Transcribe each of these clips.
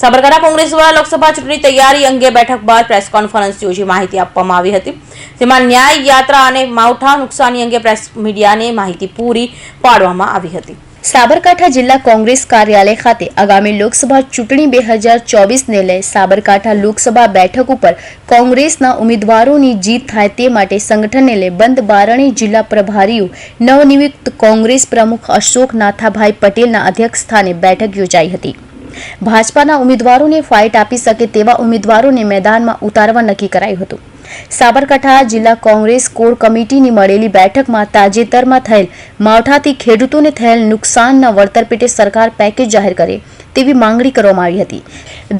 સાબરકાંઠા કોંગ્રેસ દ્વારા લોકસભા ચૂંટણી તૈયારી અંગે બેઠક બાદ પ્રેસ કોન્ફરન્સ યોજી માહિતી આપવામાં આવી હતી, જેમાં ન્યાય યાત્રા અને માવઠા નુકસાની અંગે પ્રેસ મીડિયાને માહિતી પૂરી પાડવામાં આવી હતી। સાબરકાંઠા જિલ્લા કોંગ્રેસ કાર્યાલય ખાતે આગામી લોકસભા ચૂંટણી 2024ને લઈ સાબરકાંઠા લોકસભા બેઠક ઉપર કોંગ્રેસના ઉમેદવારોની જીત થાય તે માટે સંગઠનને લઈ બંધ બારણે જિલ્લા પ્રભારીઓ નવનિયુક્ત કોંગ્રેસ પ્રમુખ અશોક નાથાભાઈ પટેલના અધ્યક્ષસ્થાને બેઠક યોજાઈ હતી। ભાજપાના ઉમેદવારોને ફાઇટ આપી શકે તેવા ઉમેદવારોને મેદાનમાં ઉતારવા નક્કી કરાયું હતું। સાબરકાંઠા જિલ્લા કોંગ્રેસ કોર કમિટીની મળેલી બેઠકમાં તાજેતરમાં થયેલ માવઠાથી ખેડૂતોને થયેલ નુકસાનના વળતર પેટે સરકાર પેકેજ જાહેર કરે તેવી માંગણી કરવામાં આવી હતી।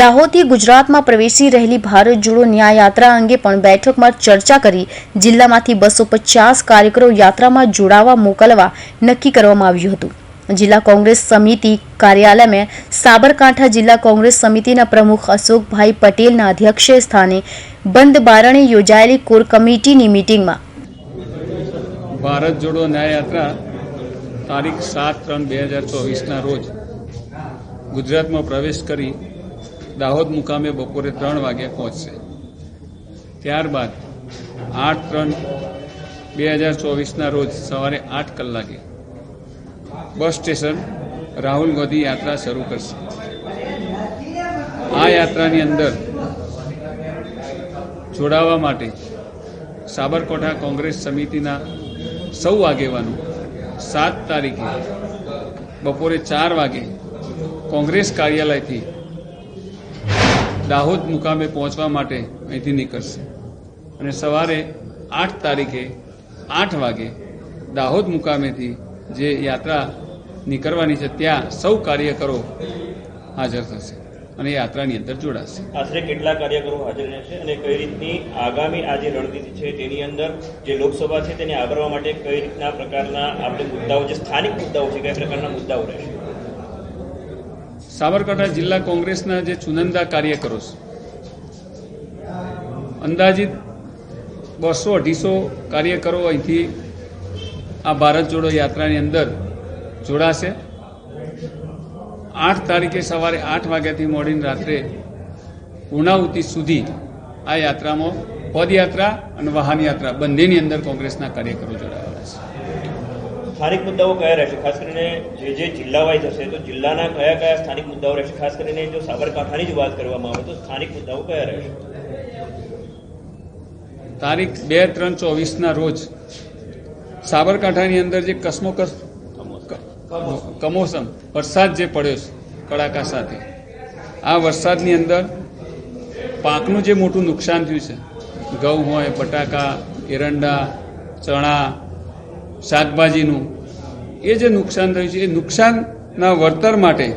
દાહોદથી ગુજરાતમાં પ્રવેશી રહેલી ભારત જોડો ન્યાય યાત્રા અંગે પણ બેઠકમાં ચર્ચા કરી જિલ્લામાંથી 250 કાર્યકરો યાત્રામાં જોડાવા મોકલવા નક્કી કરવામાં આવ્યું હતું। जिला कांग्रेस समिति कार्यालय में साबरकांठा जिला कांग्रेस समिति प्रमुख अशोकभाई पटेल अध्यक्ष स्थाने बंद बारणे योजायेली कोर कमिटी मीटिंग में भारत जोड़ो न्याय यात्रा तारीख 7/3/2024 रोज गुजरात में प्रवेश करी दाहोद मुकामे बपोरे 3 वागे पहुंचશે। त्यारबाद 8/3/2024 रोज सवारे 8 कलाके बस स्टेशन राहुल गांधी यात्रा शुरू करશે। आ यात्रानी अंदर जोड़ावा माटे साबरकांठा कांग्रेस समितिना सौ आगेवानो 7 तारीखे बपोरे 4 वागे कांग्रेस कार्यालयथी दाहोद मुकामे पहुंचवा माटे અહીંથી નીકળશે અને સવારે 8 તારીખે 8 વાગે દાહોદ મુકામેથી જે યાત્રા નીકળવાની છે ત્યાં સૌ કાર્યકરો હાજર થશે અને યાત્રાની અંદર જોડાશે। આશરે કેટલા કાર્યકરો હાજર રહેશે અને કઈ રીતની આગામી આ જે રણનીતિ છે તેની અંદર જે લોકસભા છે તેને આવરવા માટે કઈ રીતના પ્રકારના આપણે મુદ્દાઓ જે સ્થાનિક મુદ્દાઓ છે કઈ પ્રકારના મુદ્દાઓ રહેશે? સાબરકાંઠા જિલ્લા કોંગ્રેસના જે ચુનંદા કાર્યકરો છે અંદાજિત 200-250 કાર્યકરો અહીંથી આ ભારત જોડો યાત્રાની અંદર જોડાશે। 8 તારીખે સવારે 8 વાગ્યાથી મોડીને રાત્રે પૂર્ણાહુતિ સુધી આ યાત્રામાં પદયાત્રા અને વાહન યાત્રા બંનેની અંદર કોંગ્રેસના કાર્યકરો જોડાવાના છે। સ્થાનિક મુદ્દાઓ કયા રહેશે? ખાસ કરીને જે જિલ્લા વાઇઝ હશે તો જિલ્લાના કયા કયા સ્થાનિક મુદ્દાઓ રહેશે? ખાસ કરીને જો સાબરકાંઠાની જ વાત કરવામાં આવે તો સ્થાનિક મુદ્દાઓ કયા રહેશે? તારીખ 2/3/24 રોજ સાબરકાંઠાની અંદર જે કમોસમ વરસાદ જે પડ્યો છે કડાકા સાથે, આ વરસાદની અંદર પાકનું જે મોટું નુકસાન થયું છે, ઘઉં હોય, બટાકા, એરંડા, ચણા, શાકભાજીનું એ જે નુકસાન થયું છે એ નુકસાનના વળતર માટે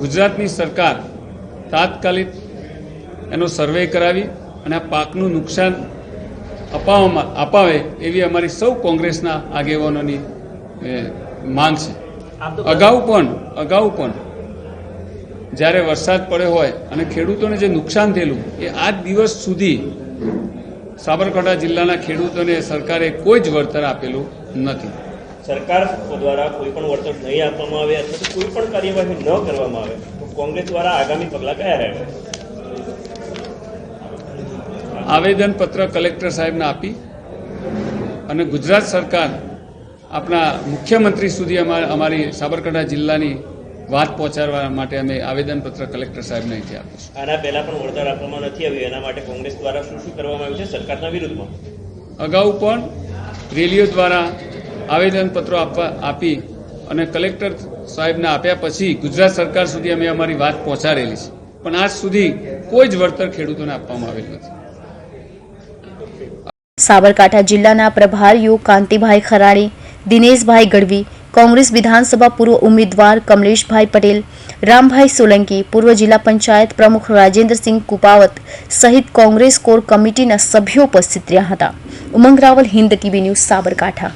ગુજરાતની સરકાર તાત્કાલિક એનો સર્વે કરાવી અને આ પાકનું નુકસાન અપાવે એવી અમારી સૌ કોંગ્રેસના આગેવાનોની માંગ છે। અગાઉ પણ જ્યારે વરસાદ પડ્યો હોય અને ખેડૂતોને જે નુકસાન થયેલું એ આજ દિવસ સુધી સાબરકાંઠા જિલ્લાના ખેડૂતોને સરકારે કોઈ જ વળતર આપેલું નથી। સરકાર દ્વારા કોઈ પણ વળતર નહીં આપવામાં આવે અથવા તો કોઈ પણ કાર્યવાહી ન કરવામાં આવે તો કોંગ્રેસ દ્વારા આગામી પગલાં કયા રહેશે? આવેદનપત્ર કલેક્ટર સાહેબને આપી અને ગુજરાત સરકાર આપણા મુખ્યમંત્રી સુધી અમારી સાબરકાંઠા જિલ્લાની વાત પહોંચાડવા માટે અમે આવેદનપત્ર કલેક્ટર સાહેબને અહીંથી આપીશું। આના પહેલા પણ વળતર આપવામાં નથી આવ્યું, એના માટે કોંગ્રેસ દ્વારા શું કરવામાં આવ્યું છે સરકારના વિરુદ્ધમાં? અગાઉ પણ રેલીઓ દ્વારા આવેદનપત્રો આપી અને કલેક્ટર સાહેબને આપ્યા પછી ગુજરાત સરકાર સુધી અમે અમારી વાત પહોંચાડેલી છે, પણ આજ સુધી કોઈ જ વળતર ખેડૂતોને આપવામાં આવેલ નથી। સાબરકાંઠા જિલ્લાના પ્રભારીઓ કાંતિભાઈ ખરાડી, દિનેશભાઈ ગઢવી, कांग्रेस विधानसभा पूर्व उम्मीदवार कमलेशभाई पटेल, रामभाई सोलंकी, पूर्व जिला पंचायत प्रमुख राजेंद्र सिंह कुपावत सहित कांग्रेस कोर कमिटी सभ्यों उपस्थित रहा था। उमंग रावल, हिंद टीवी न्यूज, साबरकांठा।